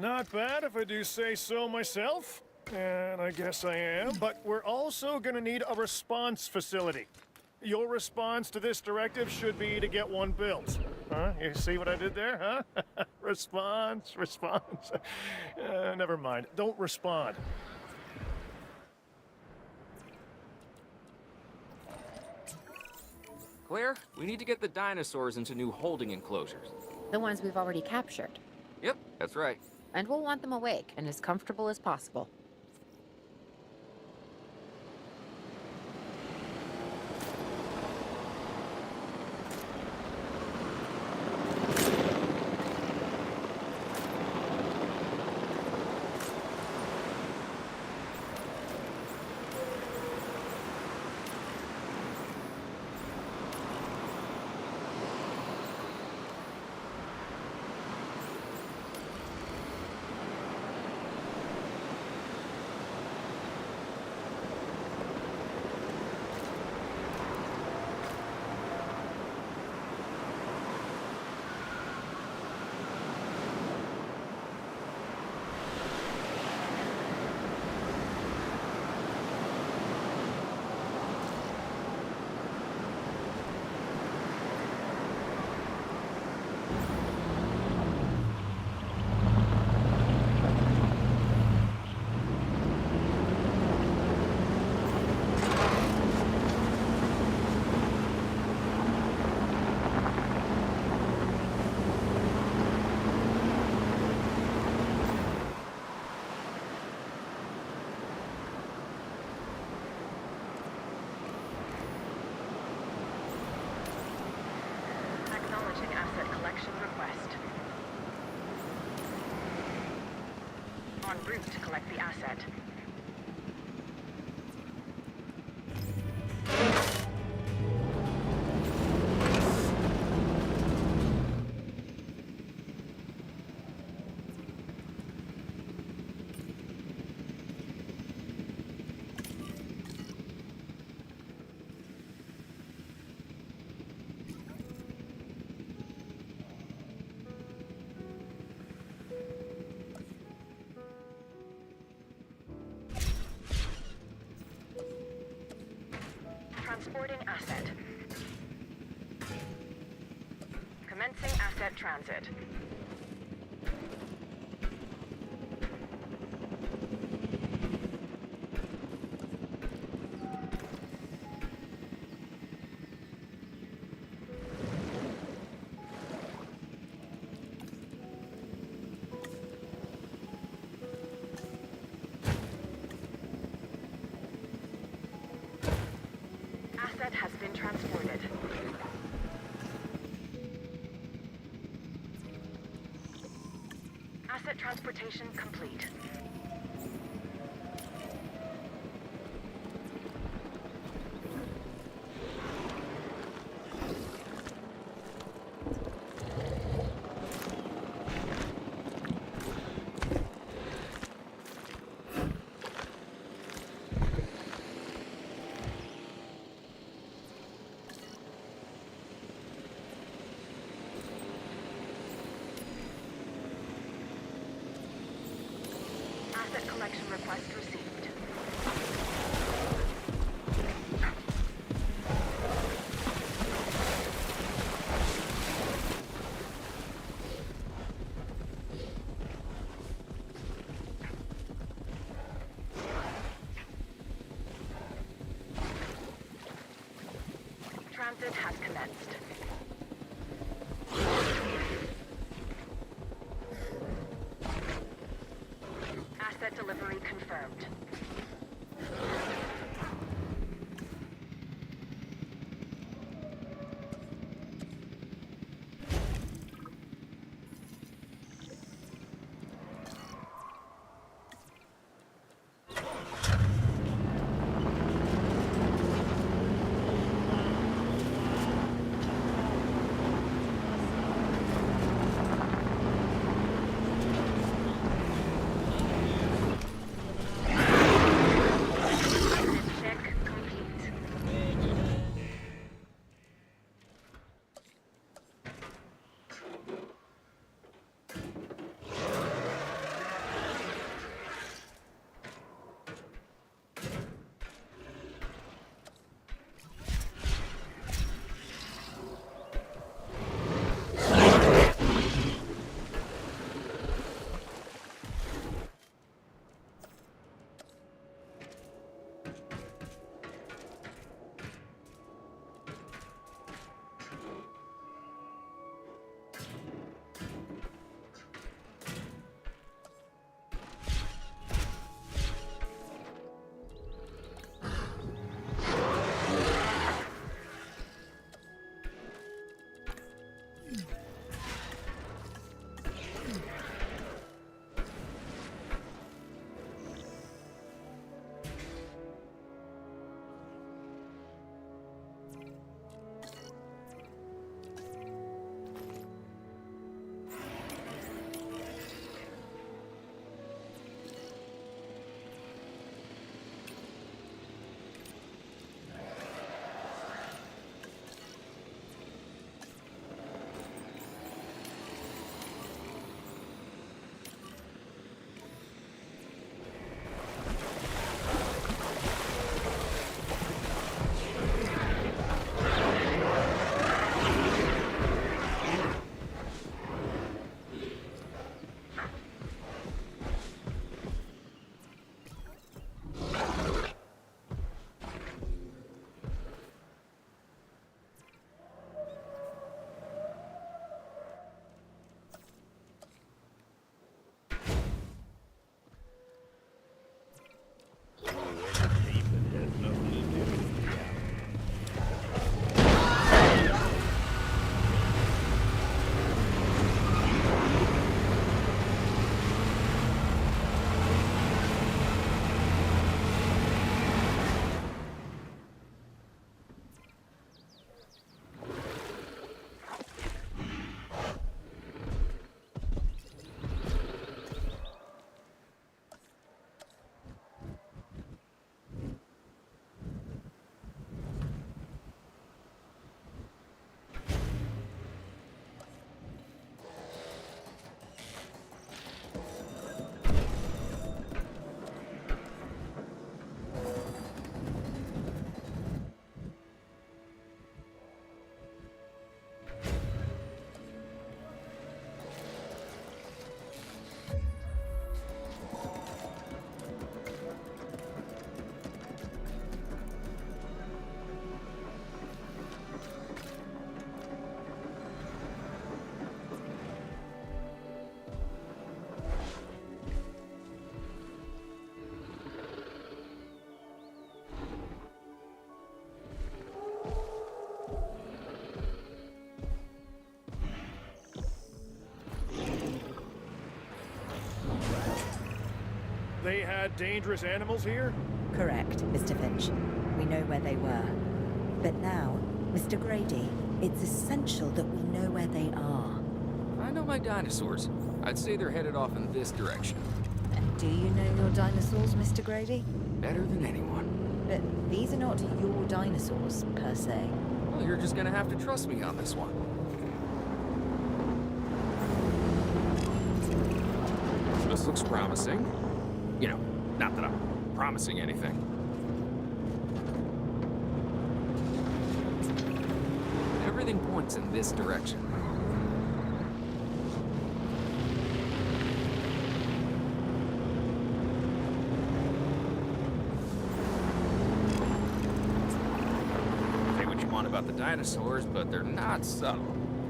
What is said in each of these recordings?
Not bad if I do say so myself. And I guess I am. But we're also gonna need a response facility. Your response to this directive should be to get one built. Huh? You see what I did there, huh? Response. Never mind. Don't respond. Claire, we need to get the dinosaurs into new holding enclosures. The ones we've already captured. Yep, that's right. And we'll want them awake and as comfortable as possible. En route to collect the asset. Transporting asset. Commencing asset transit. Asset has been transported. Asset transportation complete. Asset collection request received. Transit has commenced. Asset delivery confirmed. They had dangerous animals here? Correct, Mr. Finch. We know where they were. But now, Mr. Grady, it's essential that we know where they are. I know my dinosaurs. I'd say they're headed off in this direction. And do you know your dinosaurs, Mr. Grady? Better than anyone. But these are not your dinosaurs, per se. Well, you're just gonna have to trust me on this one. This looks promising. You know, not that I'm promising anything. Everything points in this direction. Say what you want about the dinosaurs, but they're not subtle.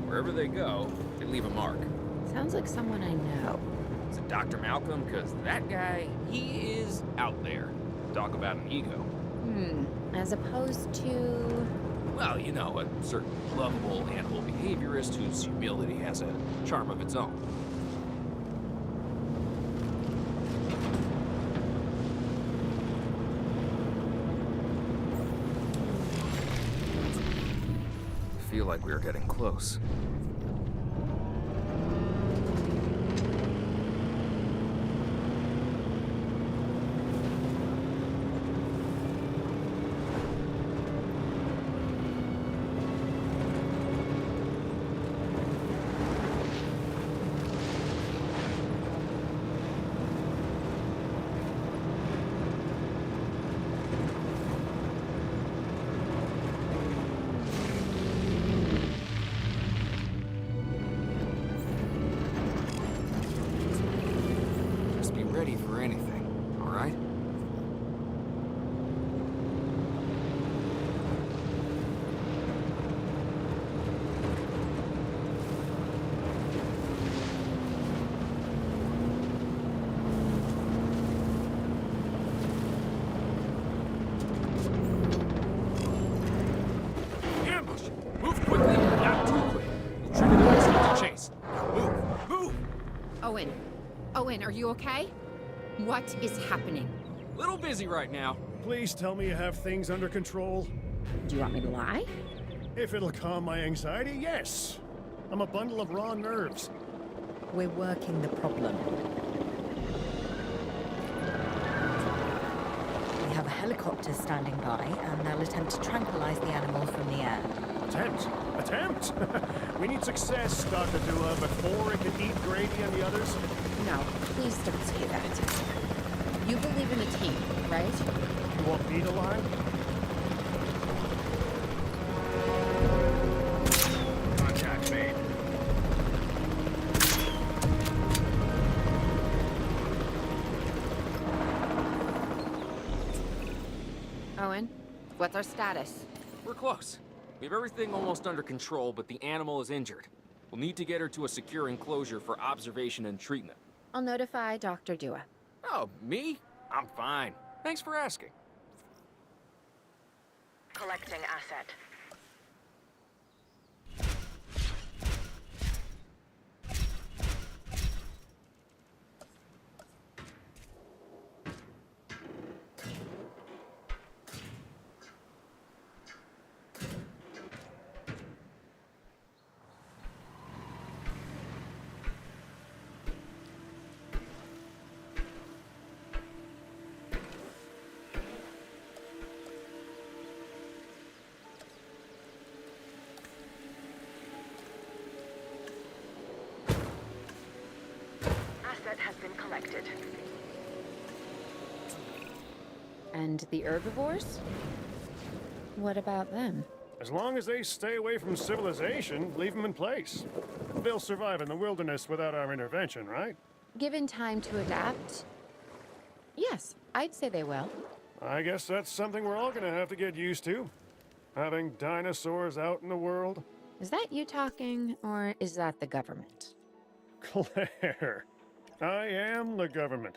Wherever they go, they leave a mark. Sounds like someone I know. Is it Dr. Malcolm? Because that guy, he is out there. Talk about an ego. As opposed to... Well, you know, a certain lovable animal behaviorist whose humility has a charm of its own. I feel like we are getting close. Ready for anything, all right? Ambush! Move quickly, not too quick. We'll trigger the rest of the chase. Now move! Move! Owen. Owen, are you okay? What is happening? Little busy right now. Please tell me you have things under control. Do you want me to lie? If it'll calm my anxiety, yes. I'm a bundle of raw nerves. We're working the problem. We have a helicopter standing by, and they'll attempt to tranquilize the animal from the air. Attempt? Attempt? We need success, Dr. Dua, before it can eat Grady and the others. No, please don't say that. You believe in a team, right? You want me to lie? Contact made. Owen, what's our status? We're close. We have everything almost under control, but the animal is injured. We'll need to get her to a secure enclosure for observation and treatment. I'll notify Dr. Dua. Oh, me? I'm fine. Thanks for asking. Collecting asset. Asset has been collected. And the herbivores? What about them? As long as they stay away from civilization, leave them in place. They'll survive in the wilderness without our intervention, right? Given time to adapt? Yes, I'd say they will. I guess that's something we're all gonna have to get used to. Having dinosaurs out in the world. Is that you talking, or is that the government? Claire, I am the government.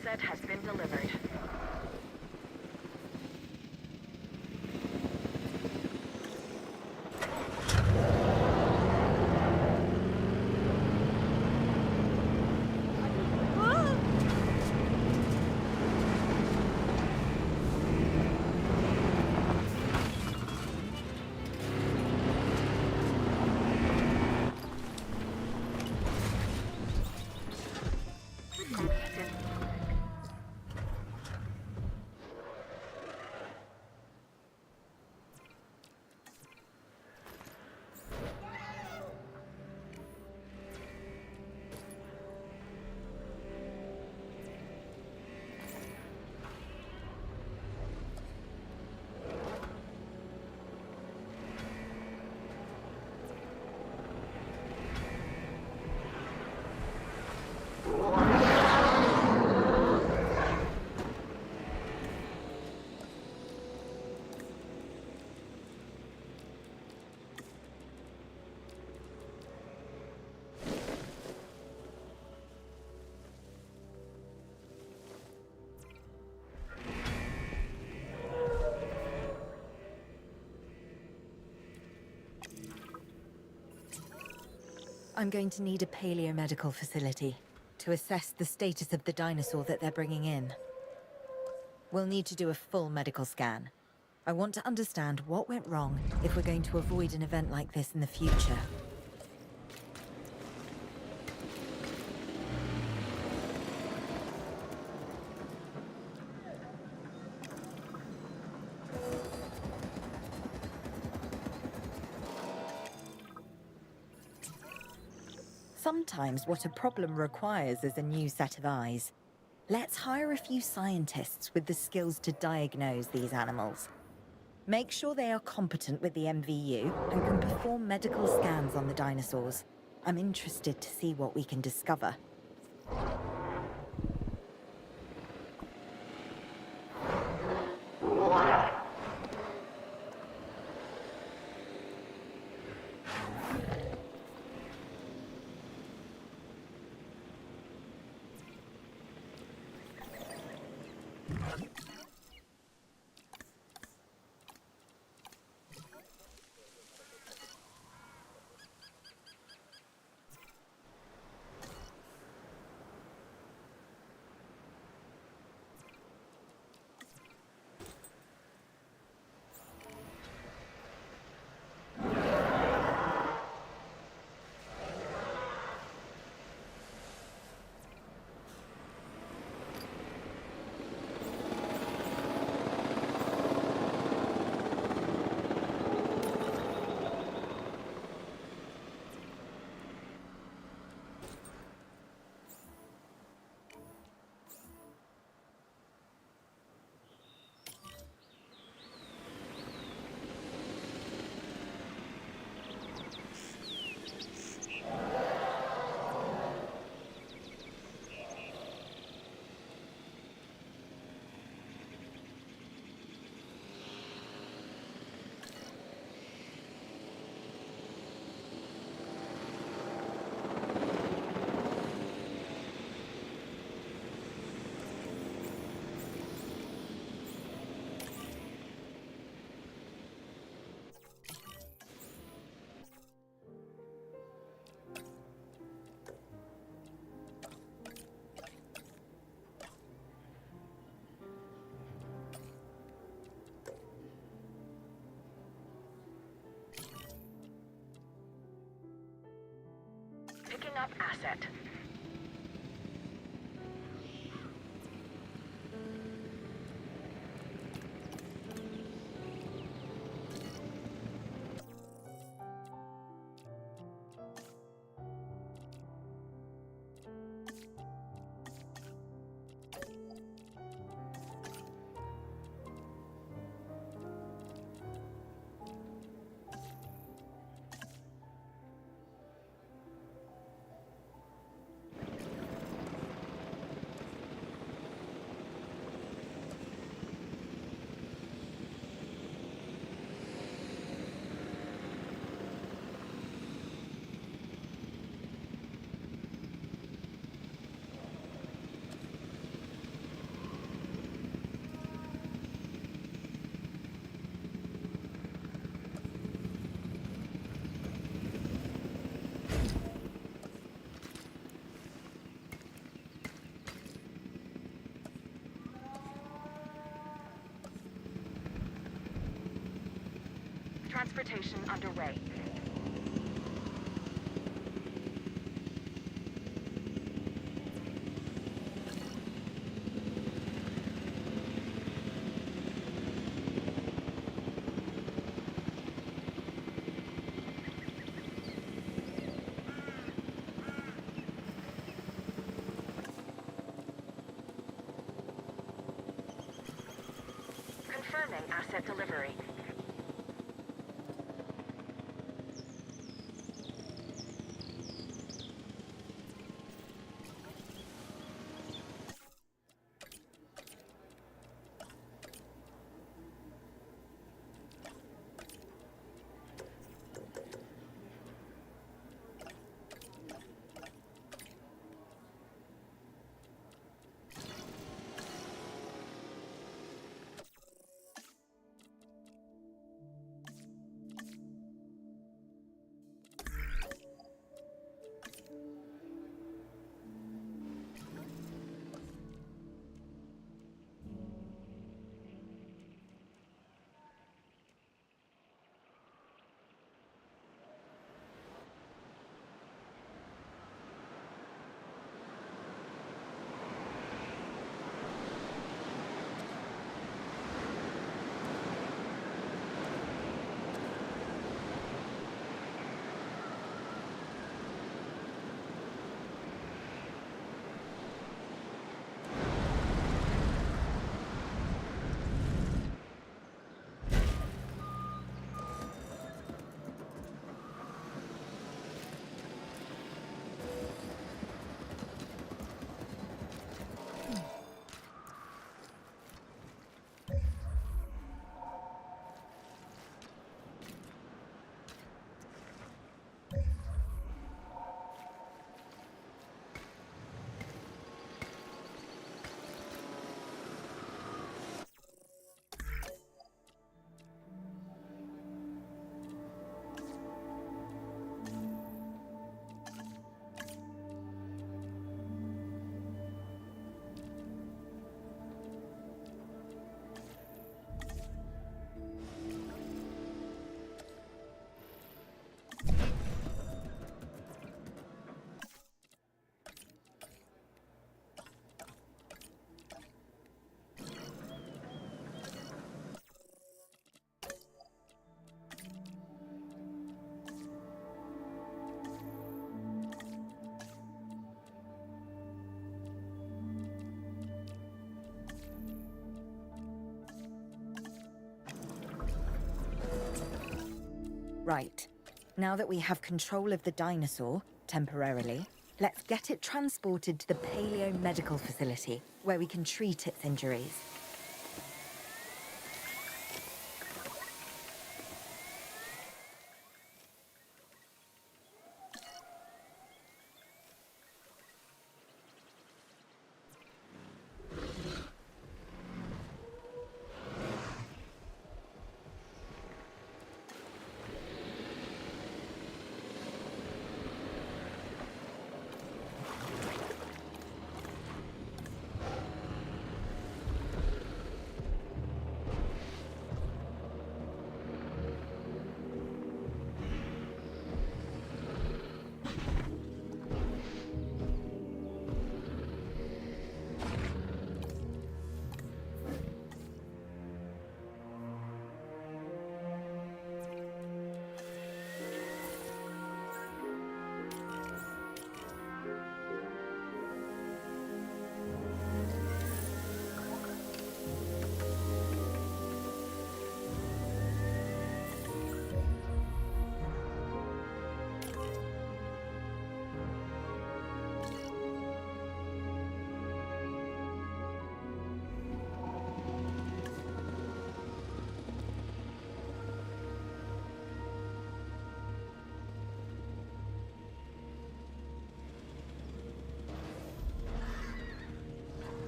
Asset has been delivered. I'm going to need a paleomedical facility to assess the status of the dinosaur that they're bringing in. We'll need to do a full medical scan. I want to understand what went wrong if we're going to avoid an event like this in the future. Sometimes what a problem requires is a new set of eyes. Let's hire a few scientists with the skills to diagnose these animals. Make sure they are competent with the MVU and can perform medical scans on the dinosaurs. I'm interested to see what we can discover. Picking up asset. Transportation underway. Confirming asset delivery. Right. Now that we have control of the dinosaur, temporarily, let's get it transported to the Paleo Medical Facility, where we can treat its injuries.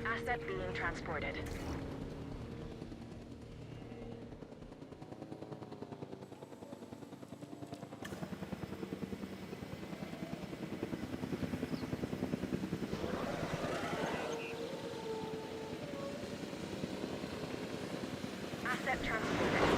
Asset being transported. Asset transported.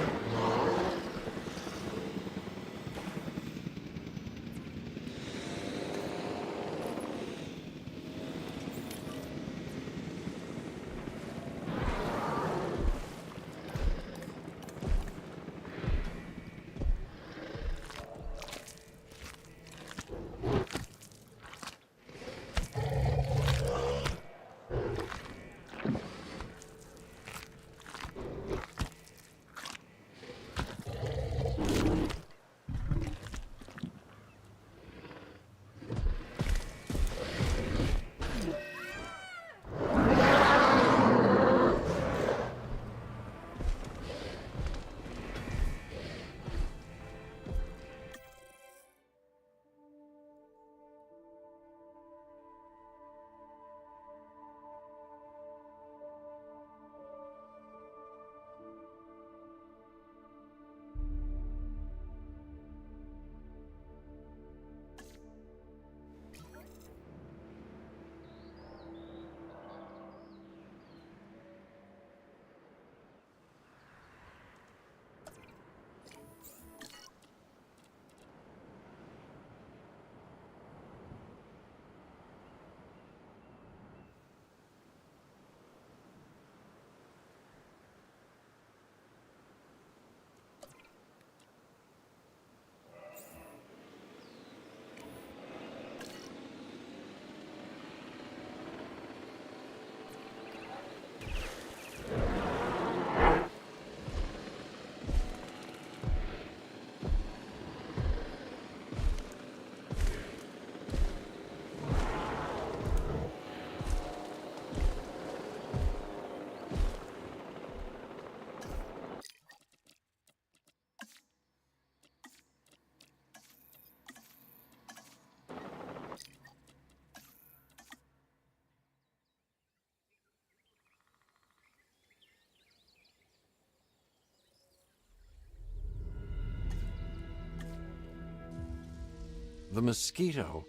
the mosquito,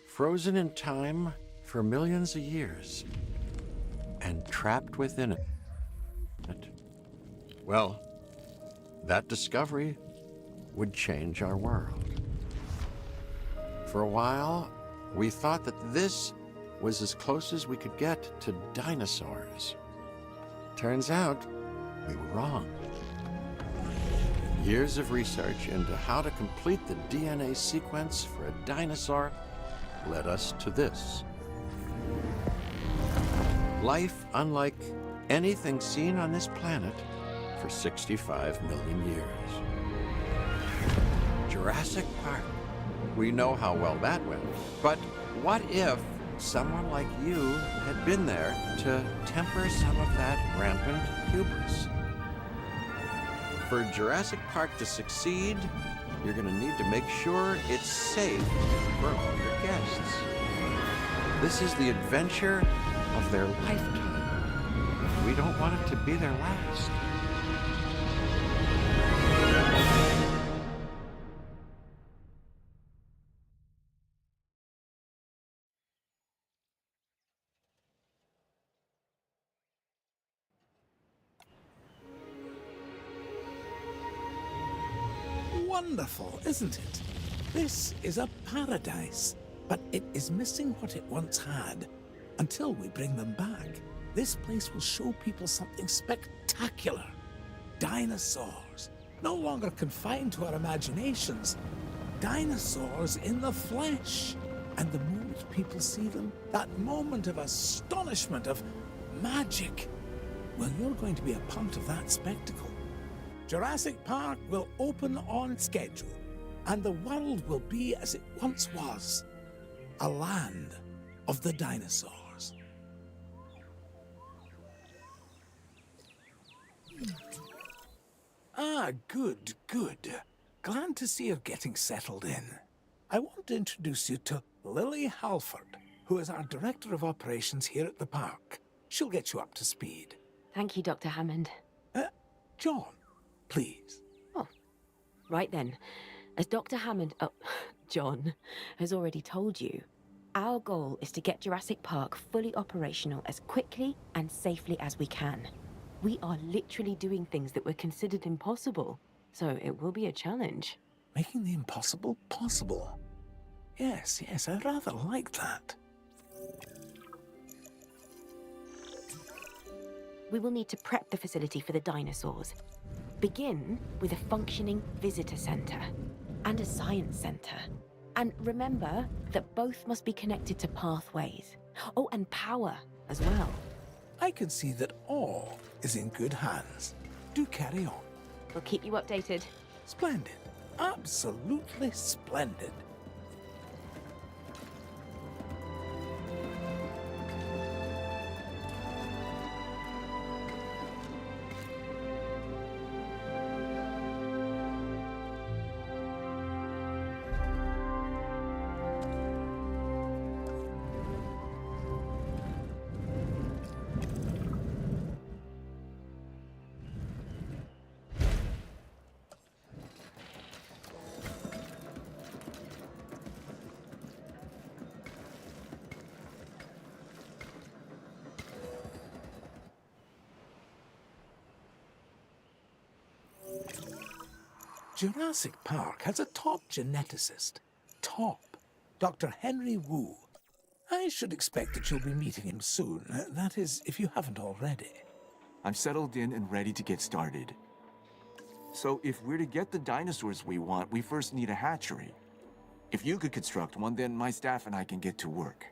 frozen in time for millions of years, and trapped within it. Well, that discovery would change our world. For a while, we thought that this was as close as we could get to dinosaurs. Turns out, we were wrong. Years of research into how to complete the DNA sequence for a dinosaur led us to this. Life unlike anything seen on this planet for 65 million years. Jurassic Park. We know how well that went. But what if someone like you had been there to temper some of that rampant hubris? For Jurassic Park to succeed, you're going to need to make sure it's safe for all your guests. This is the adventure of their lifetime. We don't want it to be their last. Wonderful, isn't it? This is a paradise, but it is missing what it once had. Until we bring them back, this place will show people something spectacular. Dinosaurs, no longer confined to our imaginations. Dinosaurs in the flesh. And the moment people see them, that moment of astonishment, of magic, well, you're going to be a part of that spectacle. Jurassic Park will open on schedule, and the world will be as it once was, a land of the dinosaurs. Ah, good, good. Glad to see you're getting settled in. I want to introduce you to Lily Halford, who is our Director of Operations here at the park. She'll get you up to speed. Thank you, Dr. Hammond. John, please. Oh, right then. As Dr. Hammond, John, has already told you, our goal is to get Jurassic Park fully operational as quickly and safely as we can. We are literally doing things that were considered impossible, so it will be a challenge. Making the impossible possible. Yes, I rather like that. We will need to prep the facility for the dinosaurs. Begin with a functioning visitor center and a science center. And remember that both must be connected to pathways. Oh, and power as well. I can see that all is in good hands. Do carry on. We'll keep you updated. Splendid. Absolutely splendid. Jurassic Park has a top geneticist. Top. Dr. Henry Wu. I should expect that you'll be meeting him soon. That is, if you haven't already. I'm settled in and ready to get started. So if we're to get the dinosaurs we want, we first need a hatchery. If you could construct one, then my staff and I can get to work.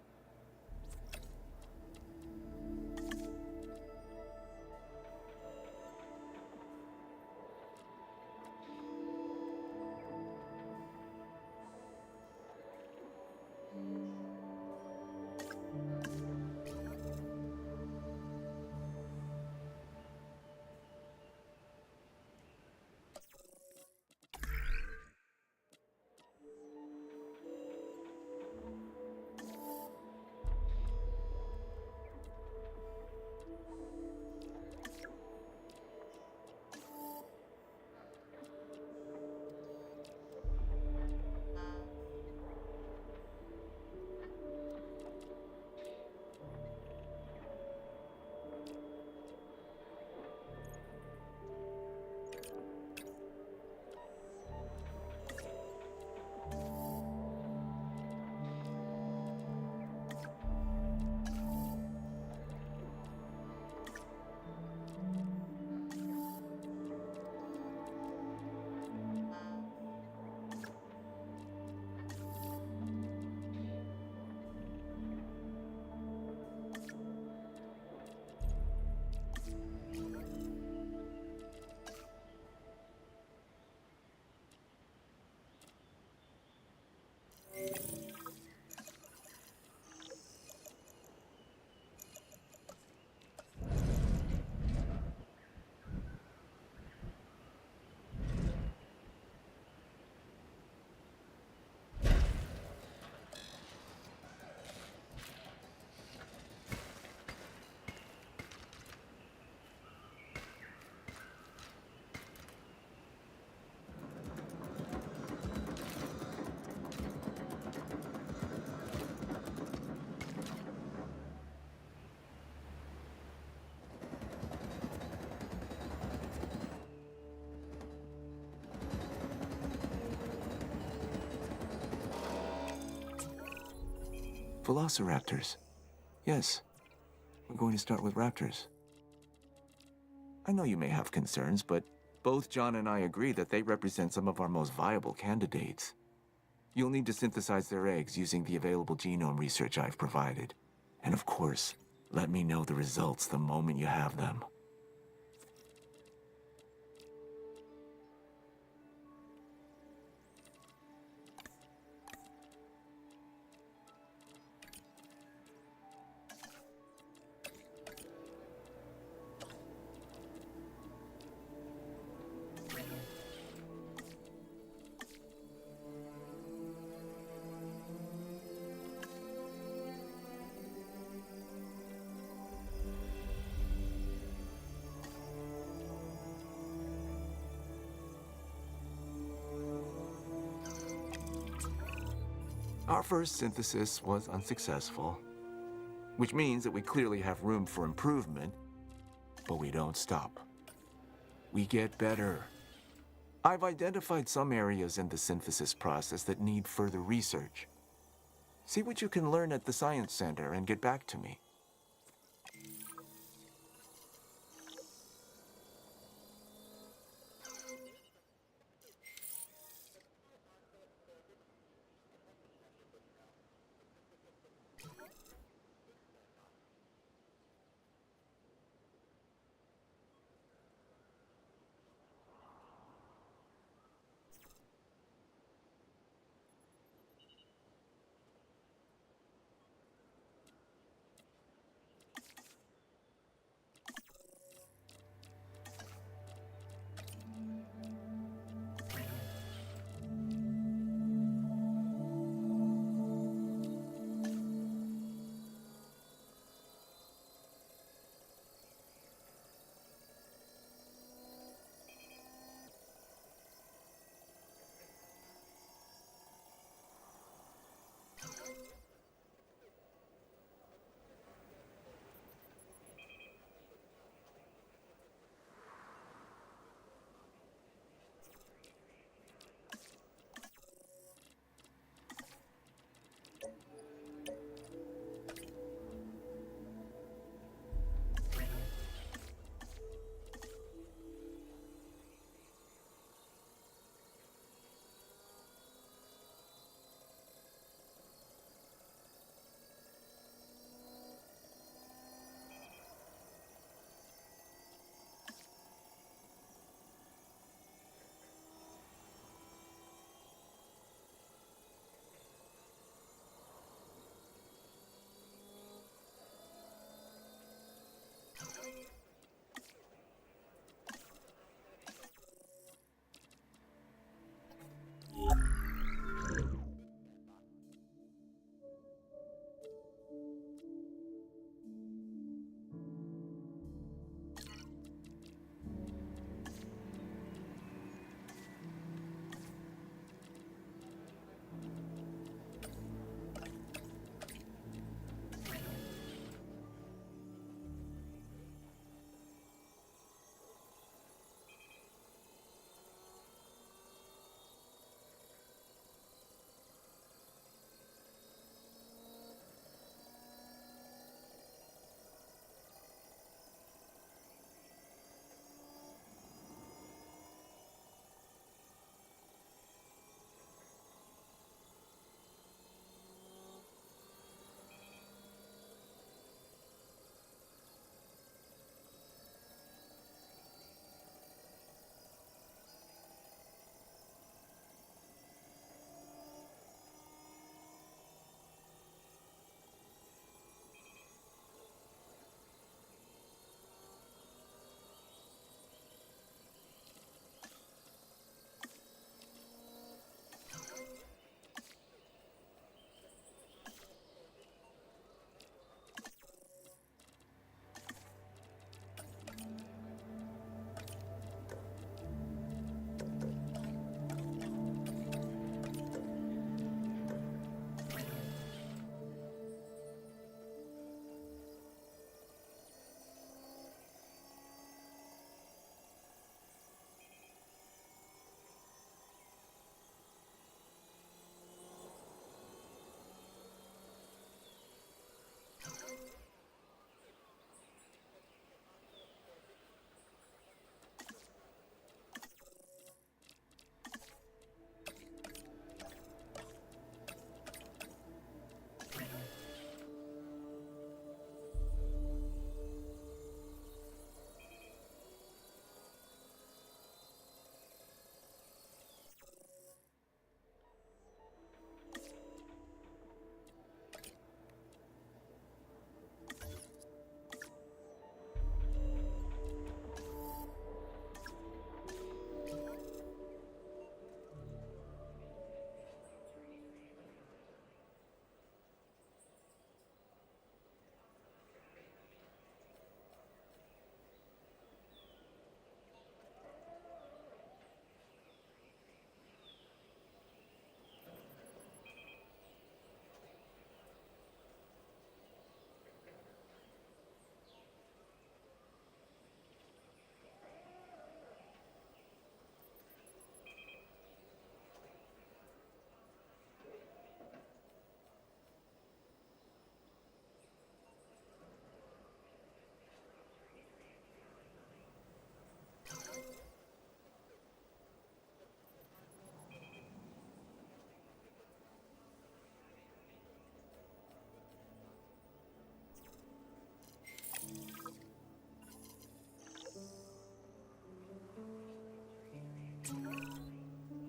Velociraptors. Yes, we're going to start with raptors. I know you may have concerns, but both John and I agree that they represent some of our most viable candidates. You'll need to synthesize their eggs using the available genome research I've provided. And of course, let me know the results the moment you have them. Our first synthesis was unsuccessful, which means that we clearly have room for improvement, but we don't stop. We get better. I've identified some areas in the synthesis process that need further research. See what you can learn at the Science Center and get back to me.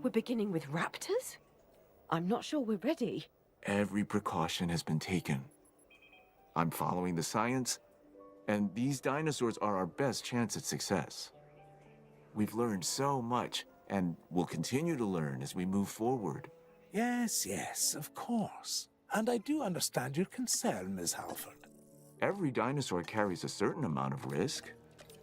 We're beginning with raptors? I'm not sure we're ready. Every precaution has been taken. I'm following the science, and these dinosaurs are our best chance at success. We've learned so much, and we'll continue to learn as we move forward. Yes, yes, of course. And I do understand your concern, Ms. Halford. Every dinosaur carries a certain amount of risk.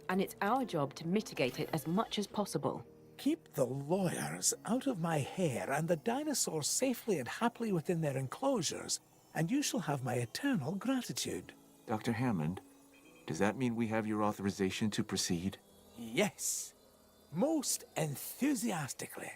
And it's our job to mitigate it as much as possible. Keep the lawyers out of my hair and the dinosaurs safely and happily within their enclosures, and you shall have my eternal gratitude. Dr. Hammond, does that mean we have your authorization to proceed? Yes, most enthusiastically.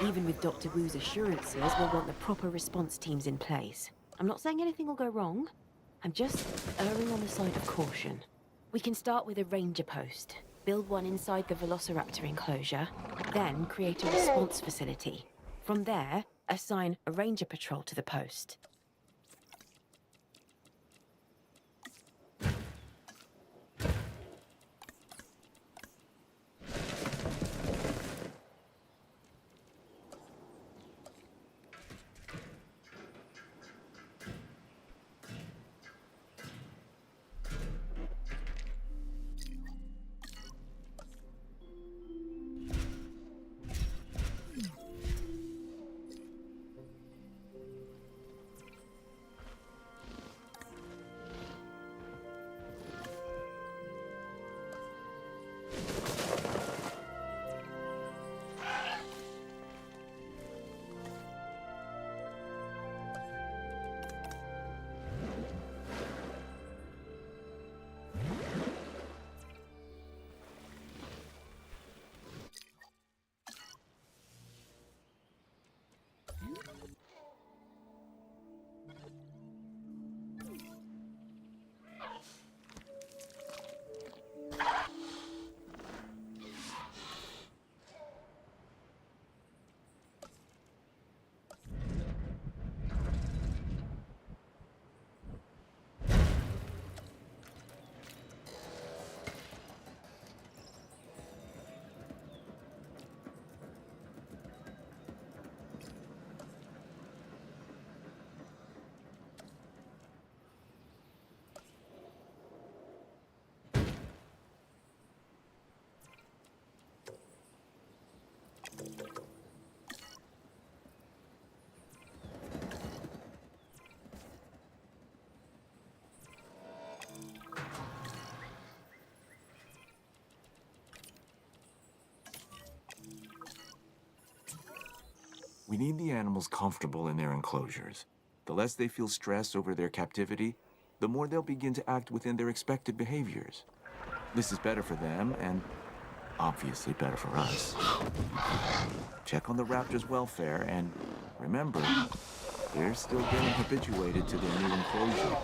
Even with Dr. Wu's assurances, we'll want the proper response teams in place. I'm not saying anything will go wrong. I'm just erring on the side of caution. We can start with a ranger post. Build one inside the Velociraptor enclosure, then create a response facility. From there, assign a ranger patrol to the post. We need the animals comfortable in their enclosures. The less they feel stress over their captivity, the more they'll begin to act within their expected behaviors. This is better for them and obviously better for us. Check on the raptors' welfare and remember, they're still getting habituated to their new enclosure.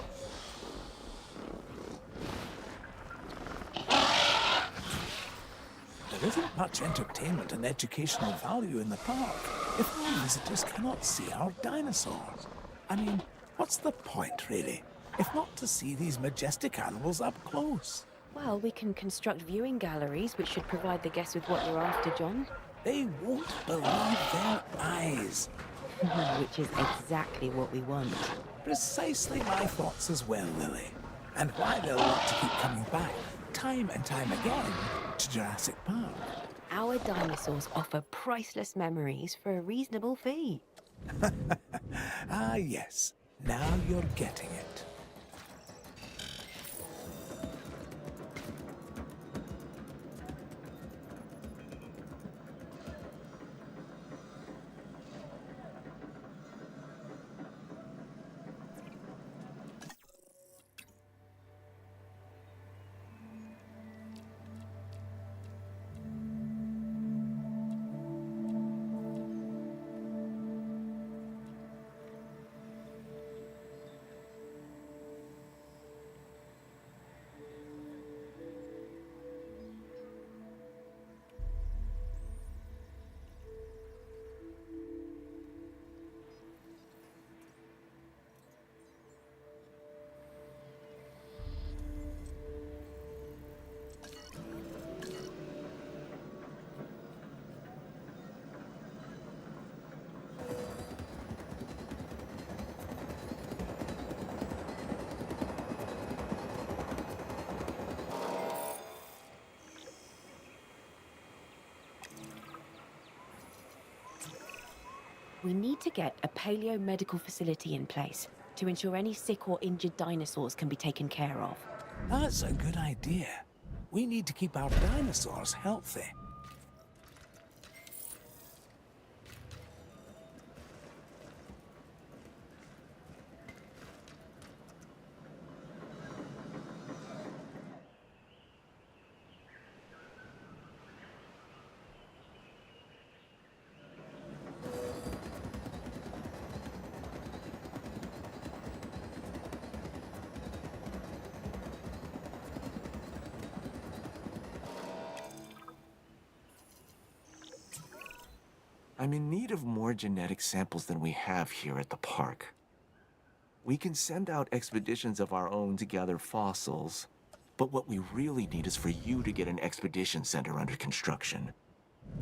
There isn't much entertainment and educational value in the park if our visitors cannot see our dinosaurs. I mean, what's the point, really, if not to see these majestic animals up close? Well, we can construct viewing galleries, which should provide the guests with what you're after, John. They won't believe their eyes. Which is exactly what we want. Precisely my thoughts as well, Lily. And why they'll want to keep coming back, time and time again, to Jurassic Park. Our dinosaurs offer priceless memories for a reasonable fee. Ah, yes. Now you're getting it. We need to get a paleo-medical facility in place to ensure any sick or injured dinosaurs can be taken care of. That's a good idea. We need to keep our dinosaurs healthy. I'm in need of more genetic samples than we have here at the park. We can send out expeditions of our own to gather fossils, but what we really need is for you to get an expedition center under construction.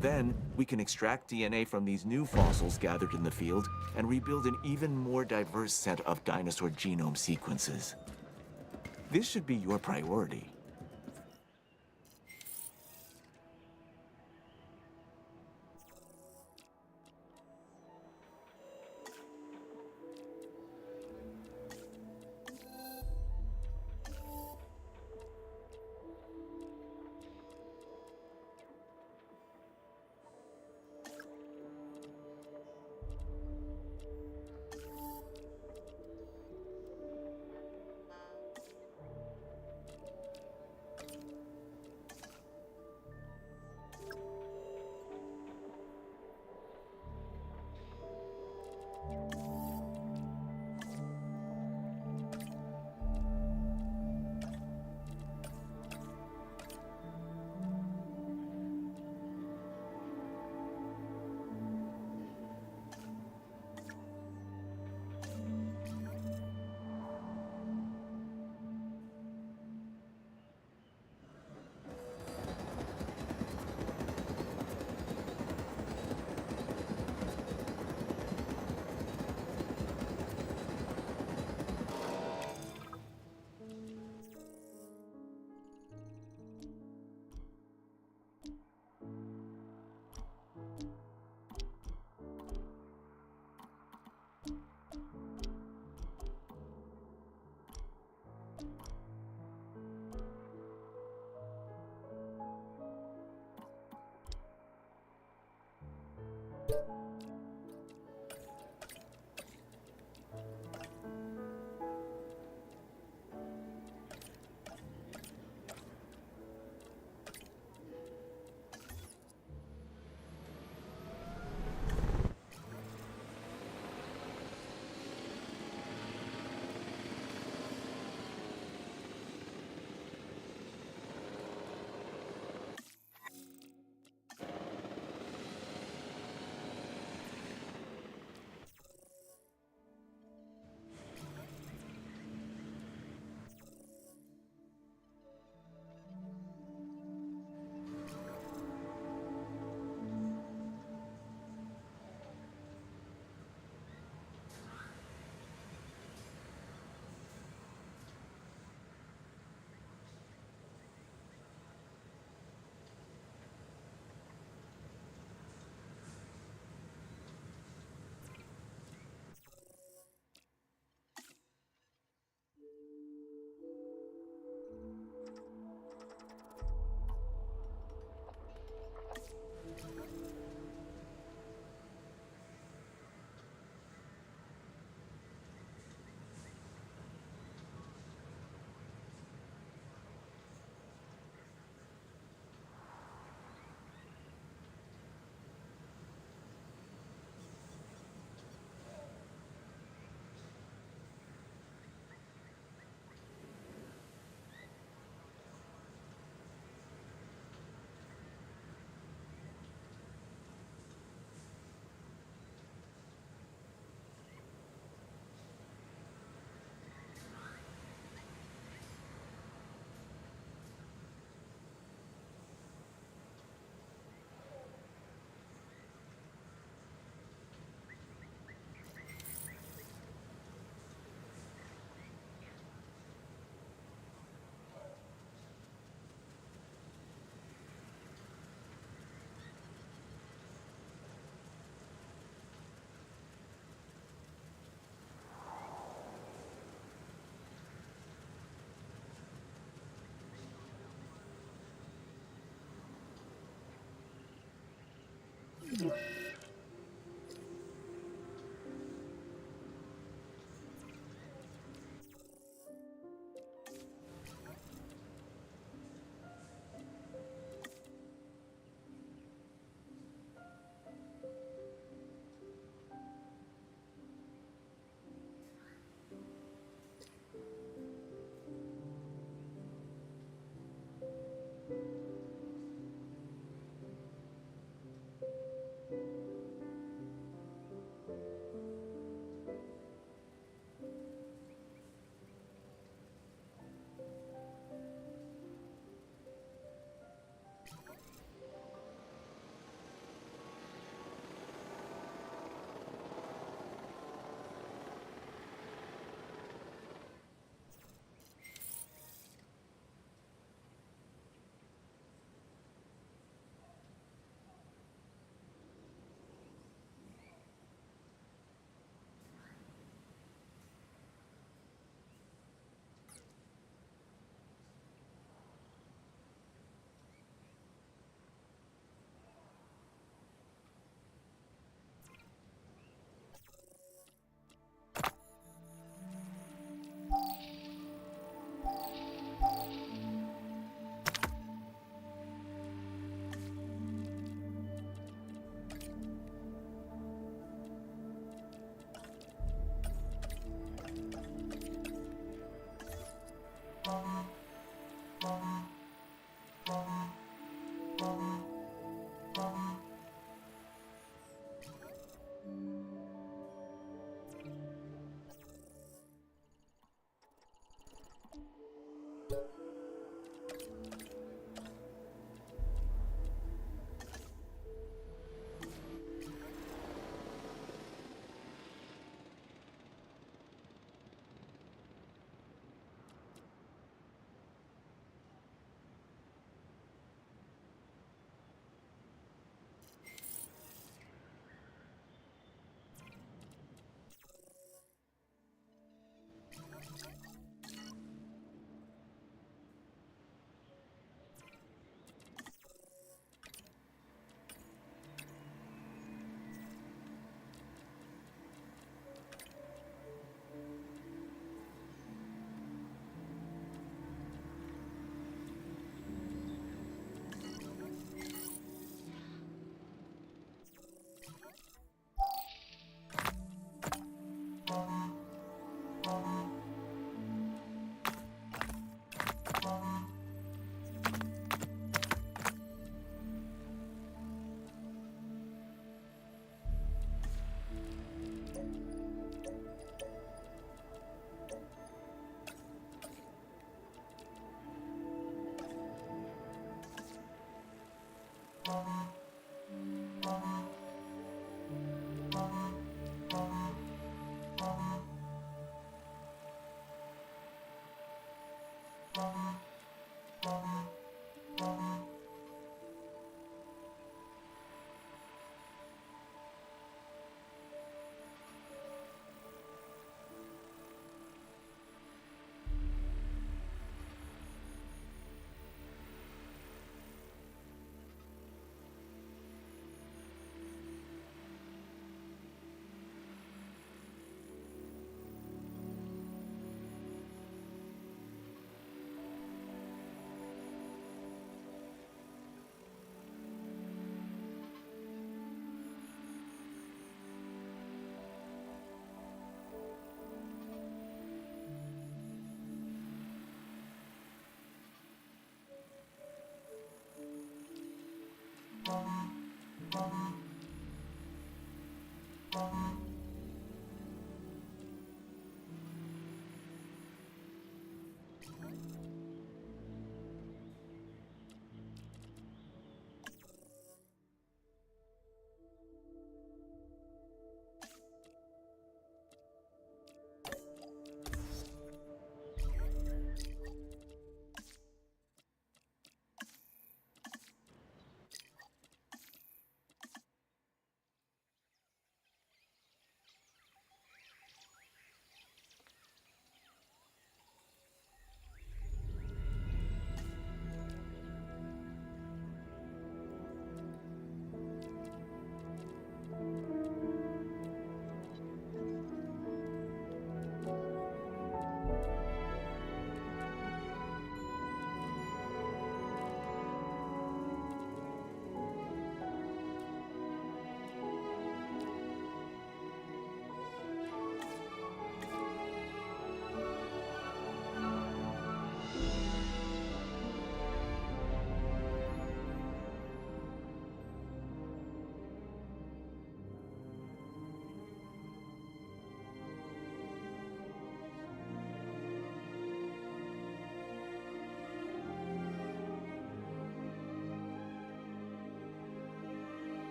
Then, we can extract DNA from these new fossils gathered in the field and rebuild an even more diverse set of dinosaur genome sequences. This should be your priority.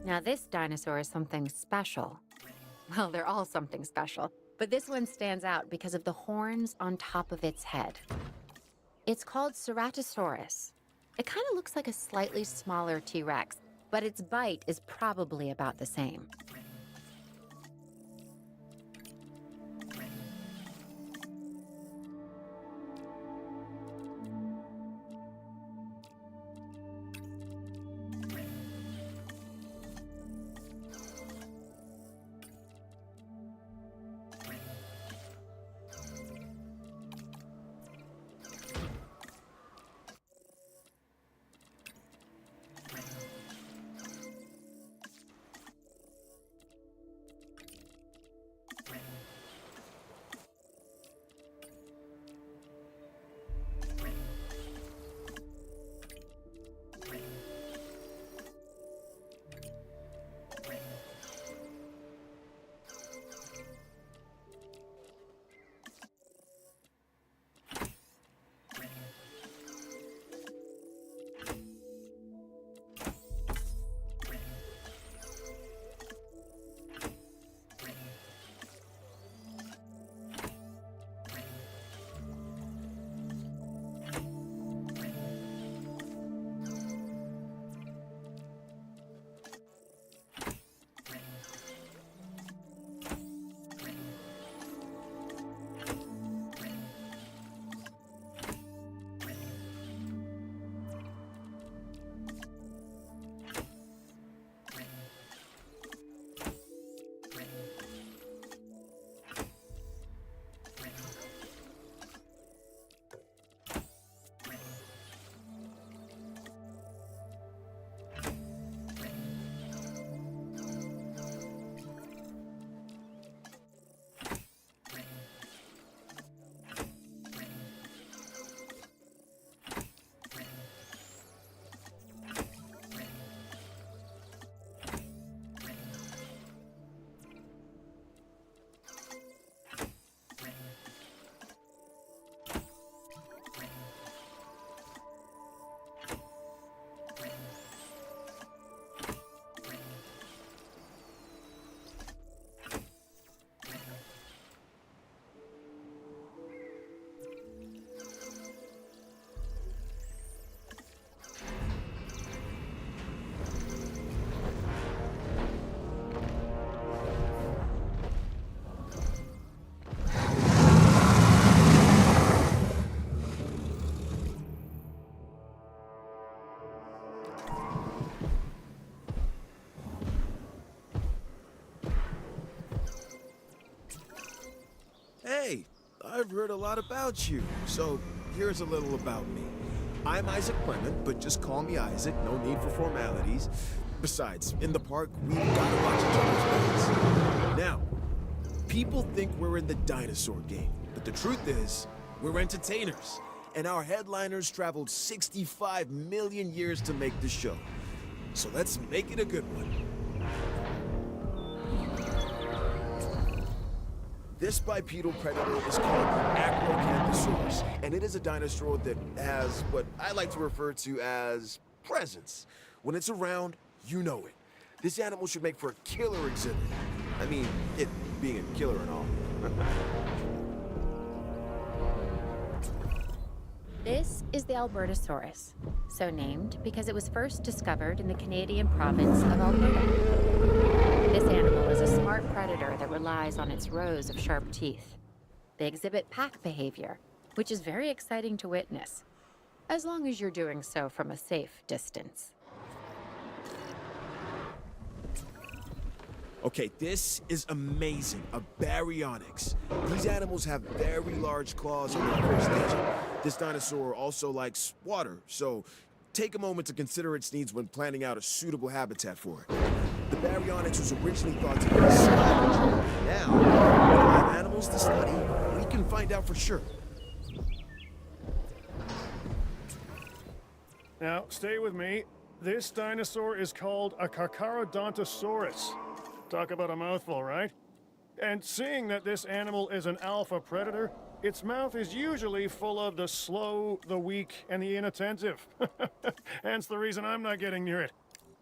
Now, this dinosaur is something special. Well, they're all something special, but this one stands out because of the horns on top of its head. It's called Ceratosaurus. It kind of looks like a slightly smaller T-Rex, but its bite is probably about the same. Hey, I've heard a lot about you, so here's a little about me. I'm Isaac Clement, but just call me Isaac, no need for formalities. Besides, in the park, we've gotta watch each other's backs. Now, people think we're in the dinosaur game, but the truth is, we're entertainers. And our headliners traveled 65 million years to make the show. So let's make it a good one. This bipedal predator is called Acrocanthosaurus, and it is a dinosaur that has what I like to refer to as presence. When it's around, you know it. This animal should make for a killer exhibit. I mean, it being a killer and all. This is the Albertosaurus, so named because it was first discovered in the Canadian province of Alberta. This animal is a smart predator that relies on its rows of sharp teeth. They exhibit pack behavior, which is very exciting to witness, as long as you're doing so from a safe distance. Okay, this is amazing. A baryonyx. These animals have very large claws on their first stage. This dinosaur also likes water, so take a moment to consider its needs when planning out a suitable habitat for it. The baryonyx was originally thought to be a sponge. Now, when we have animals to study, we can find out for sure. Now, stay with me. This dinosaur is called a Carcharodontosaurus. Talk about a mouthful, right? And seeing that this animal is an alpha predator, its mouth is usually full of the slow, the weak, and the inattentive. Hence the reason I'm not getting near it.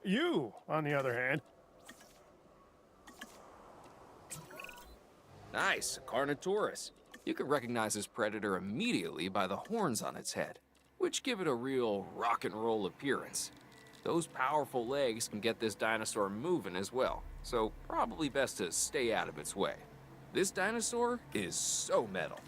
You, on the other hand, Nice, a Carnotaurus. You can recognize this predator immediately by the horns on its head, which give it a real rock and roll appearance. Those powerful legs can get this dinosaur moving as well, so probably best to stay out of its way. This dinosaur is so metal.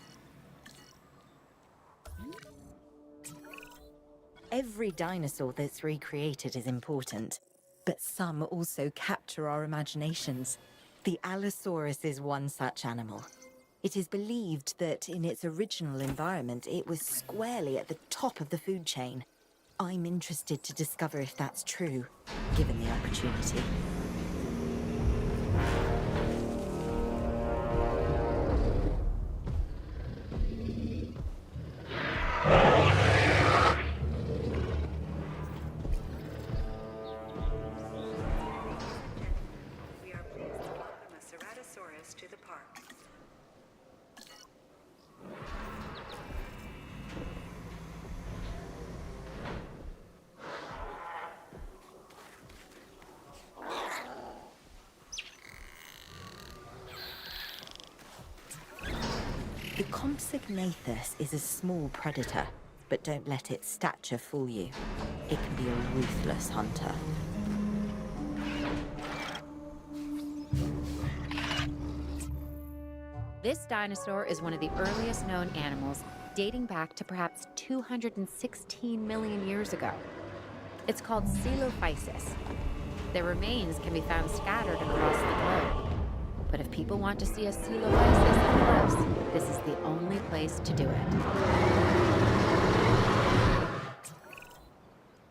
Every dinosaur that's recreated is important, but some also capture our imaginations. The Allosaurus is one such animal. It is believed that in its original environment, it was squarely at the top of the food chain. I'm interested to discover if that's true, given the opportunity. We are pleased to welcome a Ceratosaurus to the park. The Compsognathus is a small predator, but don't let its stature fool you. It can be a ruthless hunter. This dinosaur is one of the earliest known animals, dating back to perhaps 216 million years ago. It's called Coelophysis. Their remains can be found scattered across the globe. But if people want to see a Coelophysis up close, this is the only place to do it.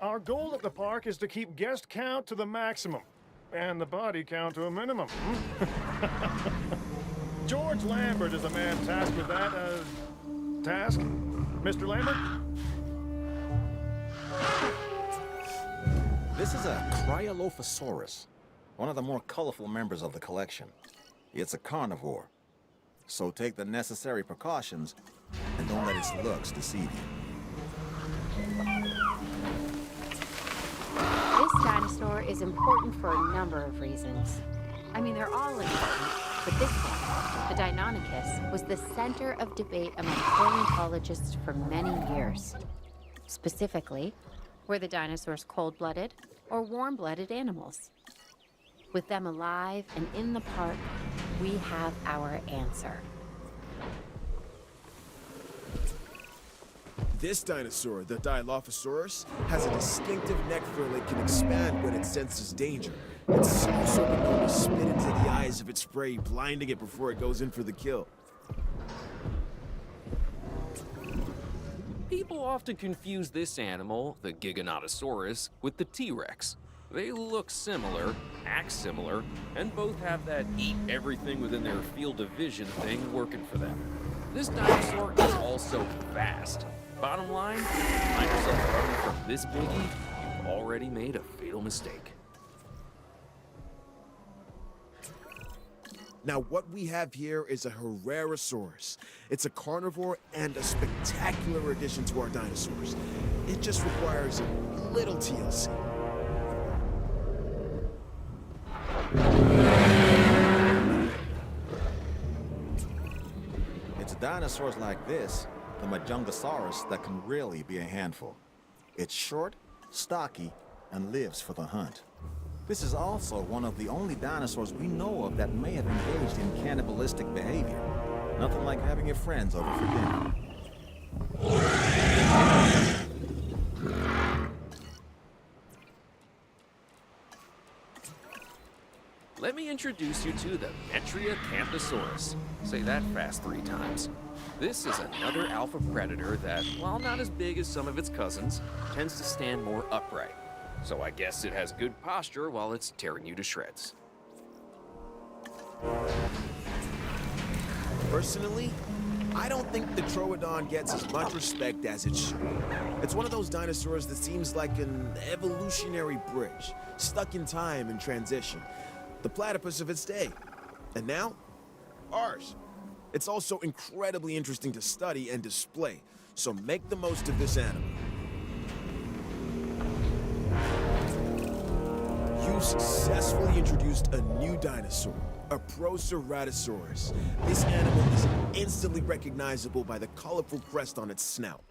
Our goal at the park is to keep guest count to the maximum, and the body count to a minimum. George Lambert is the man tasked with that, task. Mr. Lambert? This is a Cryolophosaurus, one of the more colorful members of the collection. It's a carnivore, so take the necessary precautions and don't let its looks deceive you. This dinosaur is important for a number of reasons. I mean, they're all important, but this one, the Deinonychus, was the center of debate among paleontologists for many years. Specifically, were the dinosaurs cold-blooded or warm-blooded animals? With them alive and in the park, we have our answer. This dinosaur, the Dilophosaurus, has a distinctive neck frill that can expand when it senses danger. It's also been known to spit into the eyes of its prey, blinding it before it goes in for the kill. People often confuse this animal, the Giganotosaurus, with the T-Rex. They look similar, act similar, and both have that eat everything within their field of vision thing working for them. This dinosaur is also fast. Bottom line, find yourself running from this biggie, you've already made a fatal mistake. Now, what we have here is a Herrerasaurus. It's a carnivore and a spectacular addition to our dinosaurs. It just requires a little TLC. It's dinosaurs like this, the Majungasaurus, that can really be a handful. It's short, stocky, and lives for the hunt. This is also one of the only dinosaurs we know of that may have engaged in cannibalistic behavior. Nothing like having your friends over for dinner. Let me introduce you to the Metriacanthosaurus. Say that fast 3 times. This is another alpha predator that, while not as big as some of its cousins, tends to stand more upright. So I guess it has good posture while it's tearing you to shreds. Personally, I don't think the Troodon gets as much respect as it should. It's one of those dinosaurs that seems like an evolutionary bridge, stuck in time and transition. The platypus of its day. And now, ours. It's also incredibly interesting to study and display, so make the most of this animal. You successfully introduced a new dinosaur. A Proceratosaurus. This animal is instantly recognizable by the colorful crest on its snout.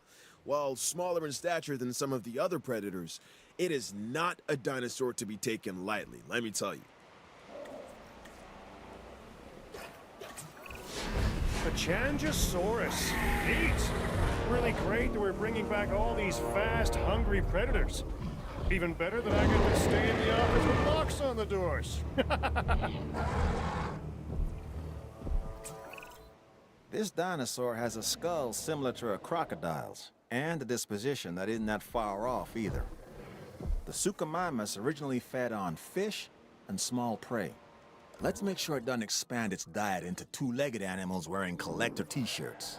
While smaller in stature than some of the other predators, it is not a dinosaur to be taken lightly, let me tell you. A Changosaurus. Neat. Really great that we're bringing back all these fast, hungry predators. Even better that I get to stay in the office with locks on the doors. This dinosaur has a skull similar to a crocodile's, and a disposition that isn't that far off either. The Suchomimus originally fed on fish and small prey. Let's make sure it doesn't expand its diet into two-legged animals wearing collector t-shirts.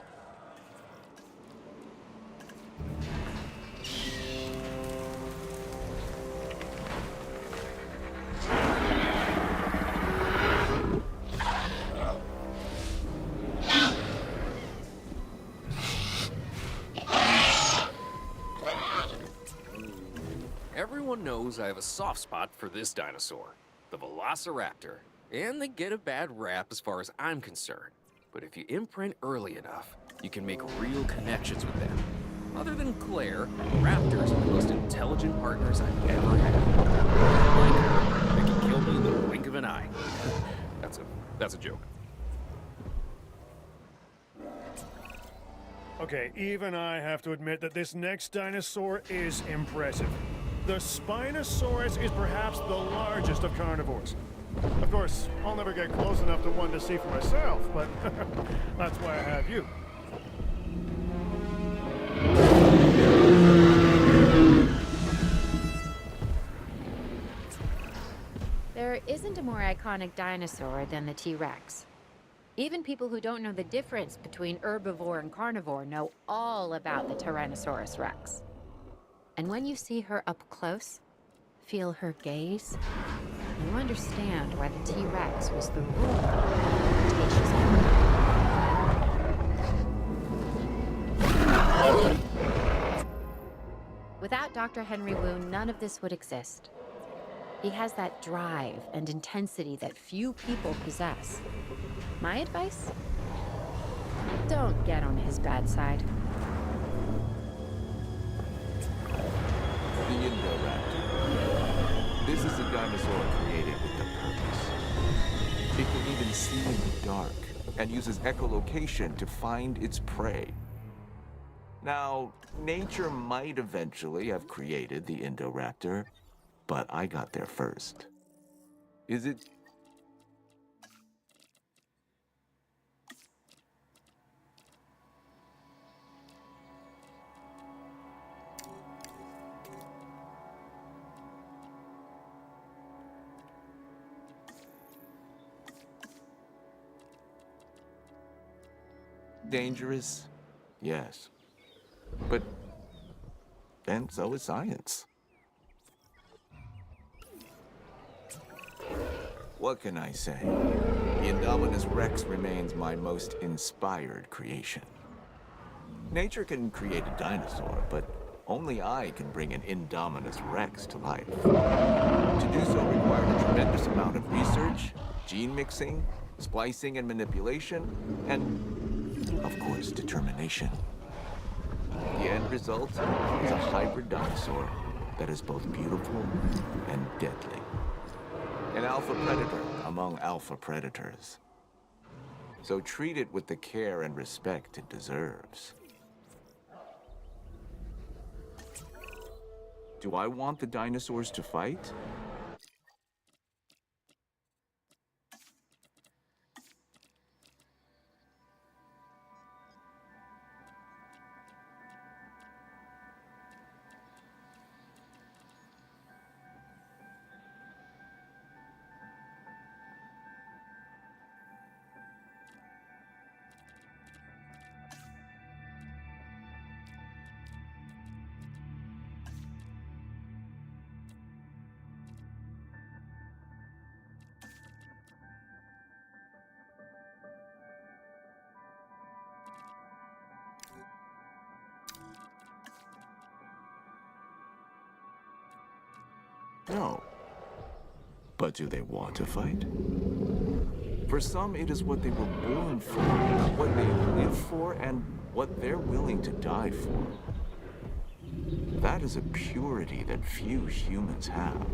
Everyone knows I have a soft spot for this dinosaur, the Velociraptor, and they get a bad rap as far as I'm concerned. But if you imprint early enough, you can make real connections with them. Other than Claire, raptors are the most intelligent partners I've ever had. Like her, they can kill me in the blink of an eye. That's a joke. Okay, even I have to admit that this next dinosaur is impressive. The Spinosaurus is perhaps the largest of carnivores. Of course, I'll never get close enough to one to see for myself, but that's why I have you. There isn't a more iconic dinosaur than the T-Rex. Even people who don't know the difference between herbivore and carnivore know all about the Tyrannosaurus Rex. And when you see her up close, feel her gaze, you understand why the T-Rex was the ruler of Cretaceous era. Without Dr. Henry Wu, none of this would exist. He has that drive and intensity that few people possess. My advice? Don't get on his bad side. The Indoraptor. This is a dinosaur created with a purpose. It can even see in the dark and uses echolocation to find its prey. Now, nature might eventually have created the Indoraptor, but I got there first. Is it... dangerous? Yes. But then so is science. What can I say? The Indominus Rex remains my most inspired creation. Nature can create a dinosaur, but only I can bring an Indominus Rex to life. To do so required a tremendous amount of research, gene mixing, splicing and manipulation, and, of course, determination. The end result is a hybrid dinosaur that is both beautiful and deadly. An alpha predator among alpha predators. So treat it with the care and respect it deserves. Do I want the dinosaurs to fight? No. But do they want to fight? For some, it is what they were born for, what they live for, and what they're willing to die for. That is a purity that few humans have.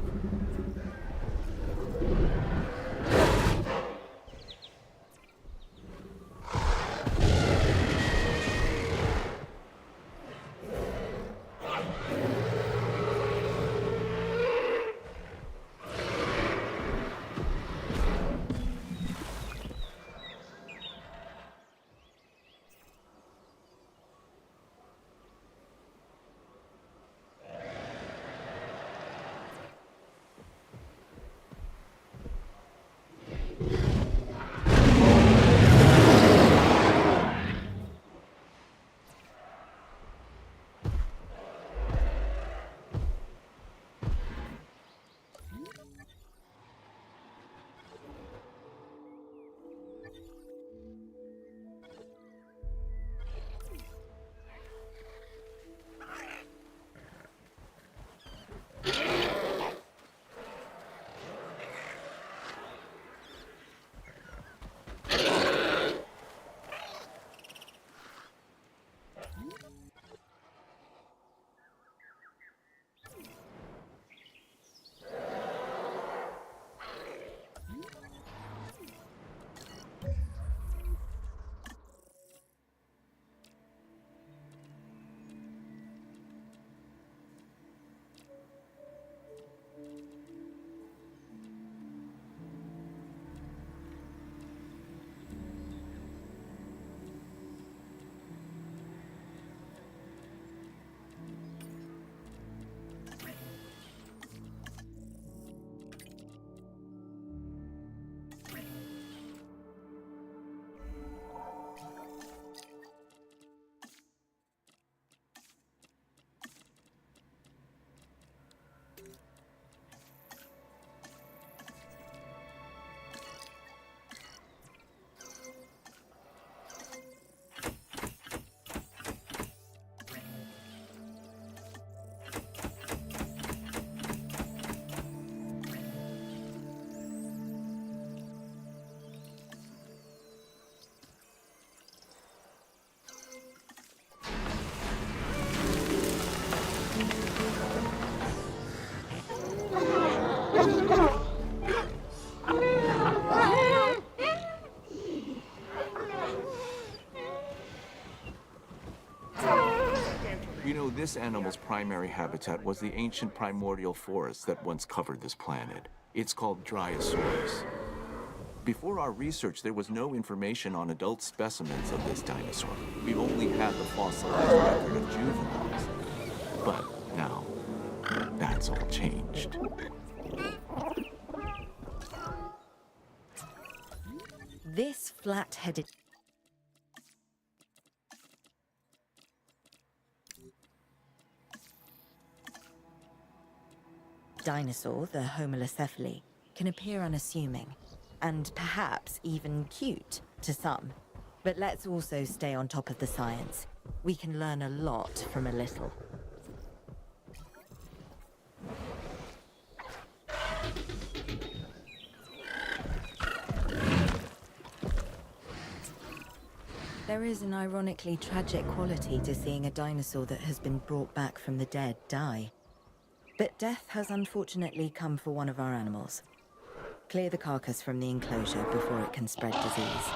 You know, this animal's primary habitat was the ancient primordial forest that once covered this planet. It's called Dryosaurus. Before our research, there was no information on adult specimens of this dinosaur. We only had the fossilized record of juveniles. But now, that's all changed. This flat-headed dinosaur, the Homalocephali, can appear unassuming, and perhaps even cute to some. But let's also stay on top of the science. We can learn a lot from a little. There is an ironically tragic quality to seeing a dinosaur that has been brought back from the dead die. But death has unfortunately come for one of our animals. Clear the carcass from the enclosure before it can spread disease.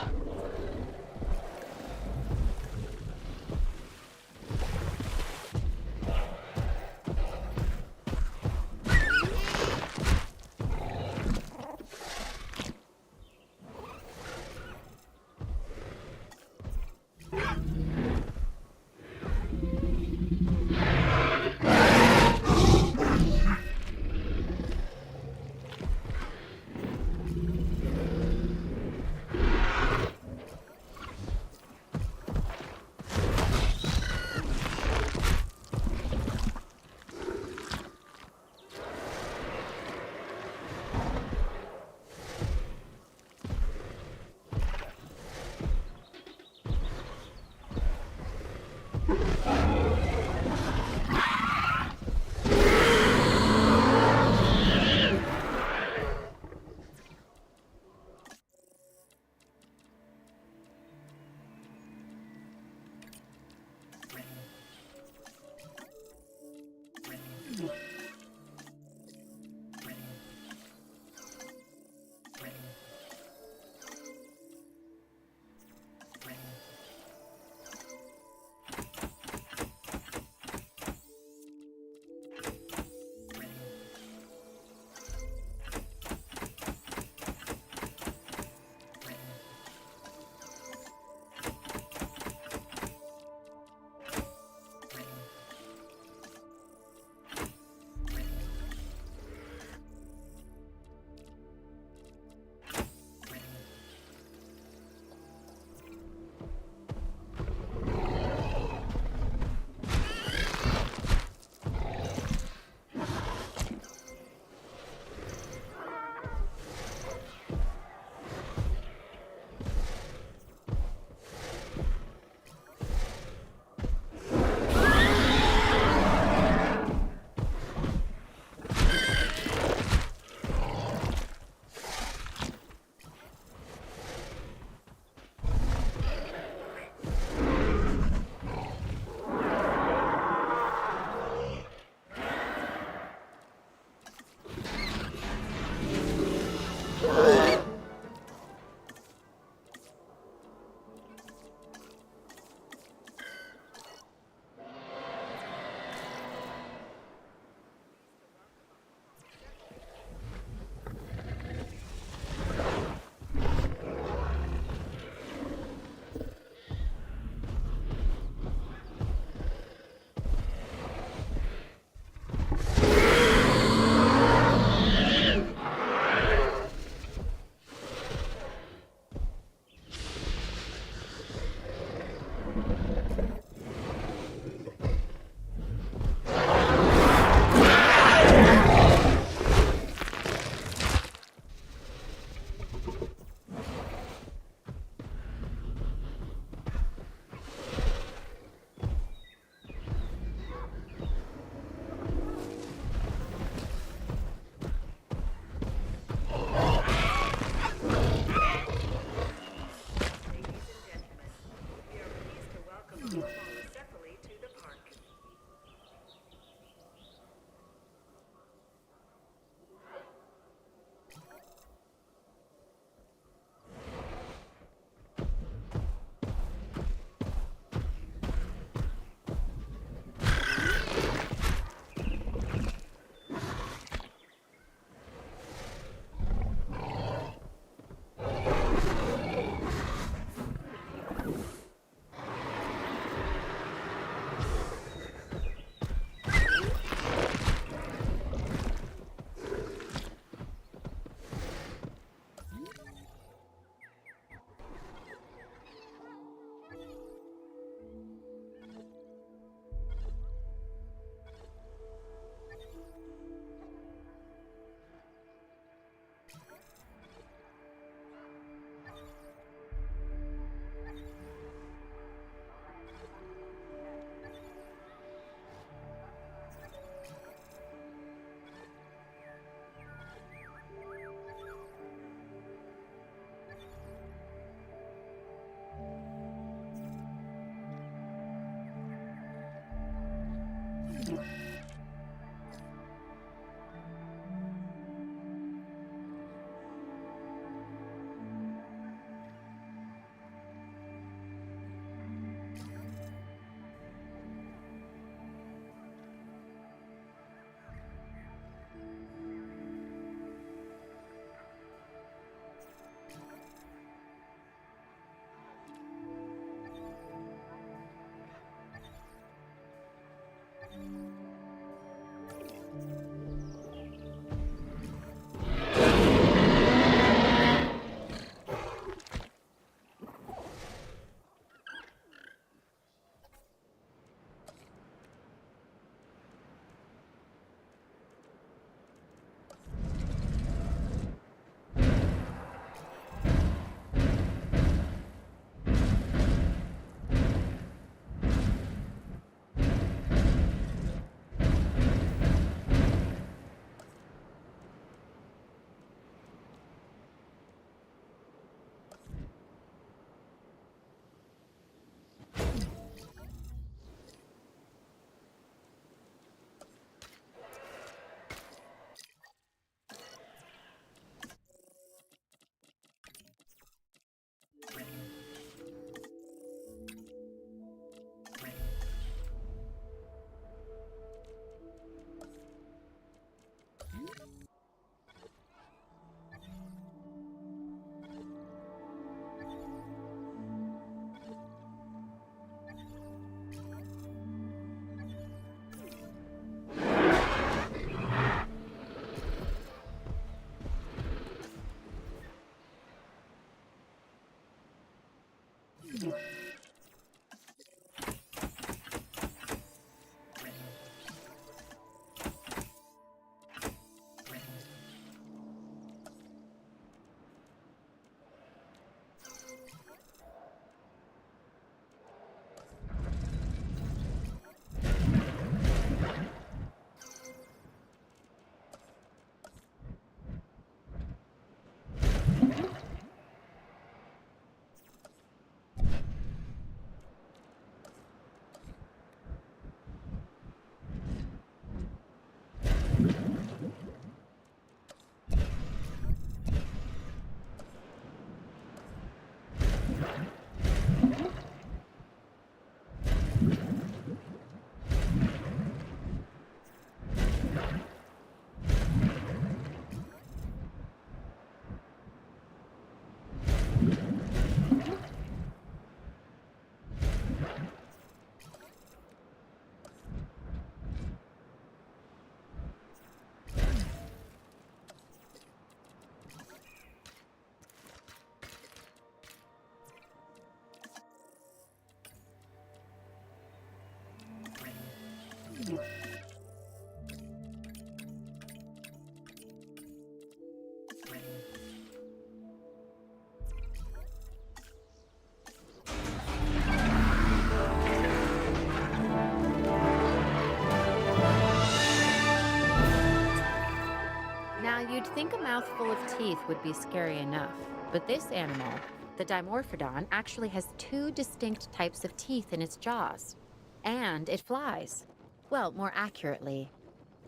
Now, you'd think a mouthful of teeth would be scary enough, but this animal, the Dimorphodon, actually has two distinct types of teeth in its jaws. And it flies. Well, more accurately,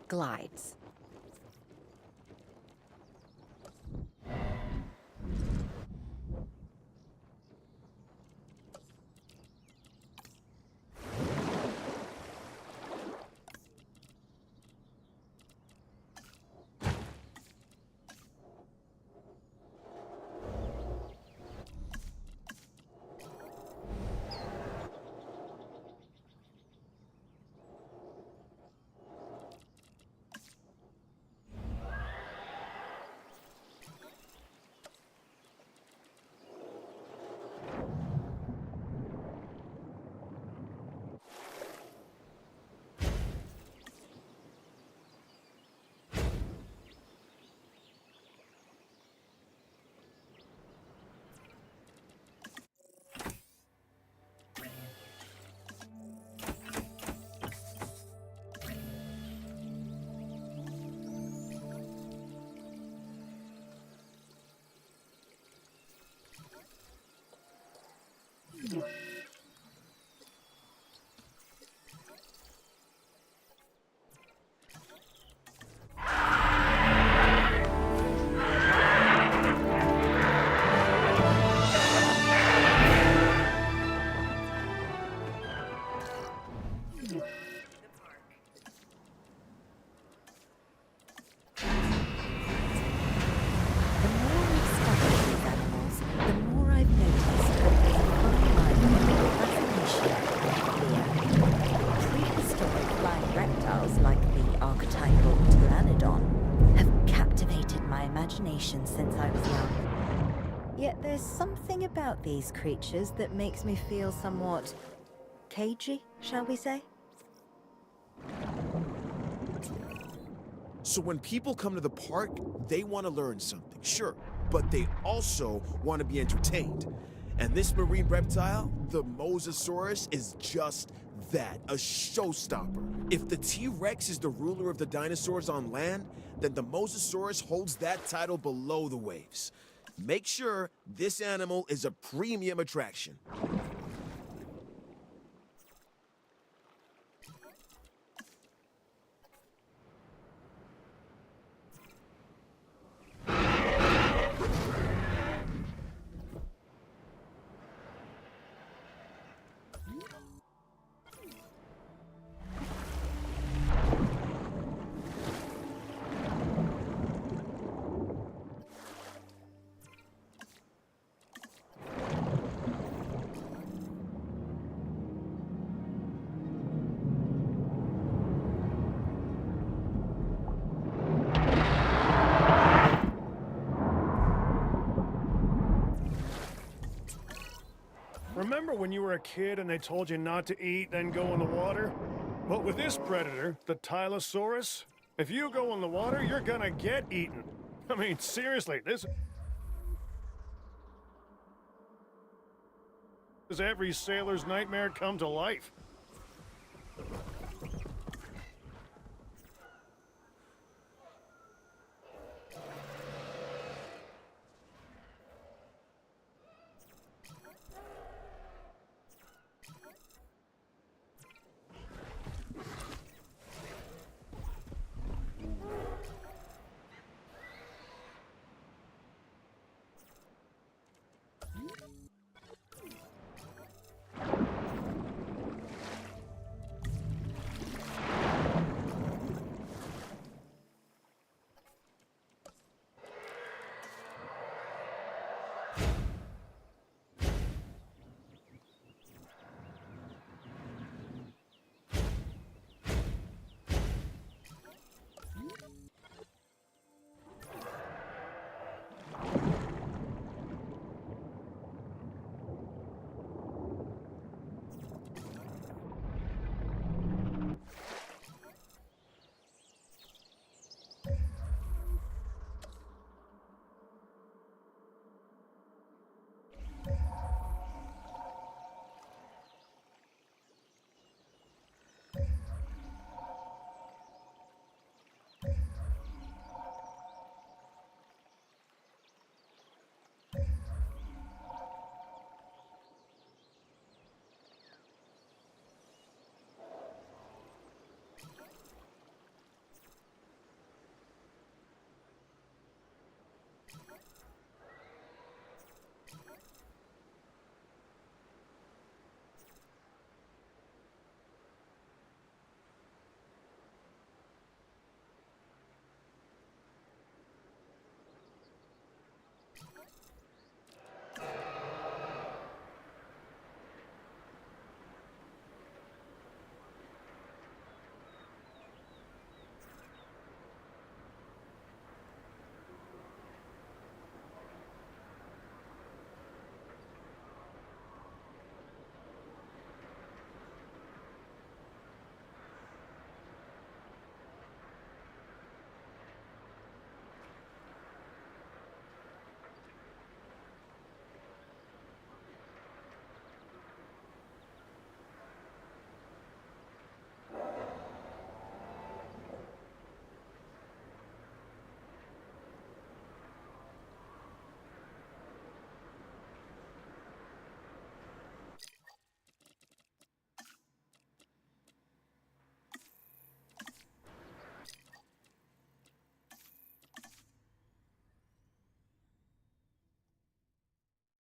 glides. Since I was young. Yet there's something about these creatures that makes me feel somewhat cagey, shall we say? So when people come to the park, they want to learn something, sure, but they also want to be entertained. And this marine reptile, the Mosasaurus, is just that, a showstopper. If the T-Rex is the ruler of the dinosaurs on land, then the Mosasaurus holds that title below the waves. Make sure this animal is a premium attraction. Remember when you were a kid and they told you not to eat, then go in the water? But with this predator, the Tylosaurus, if you go in the water, you're gonna get eaten. I mean, seriously, this is every sailor's nightmare come to life.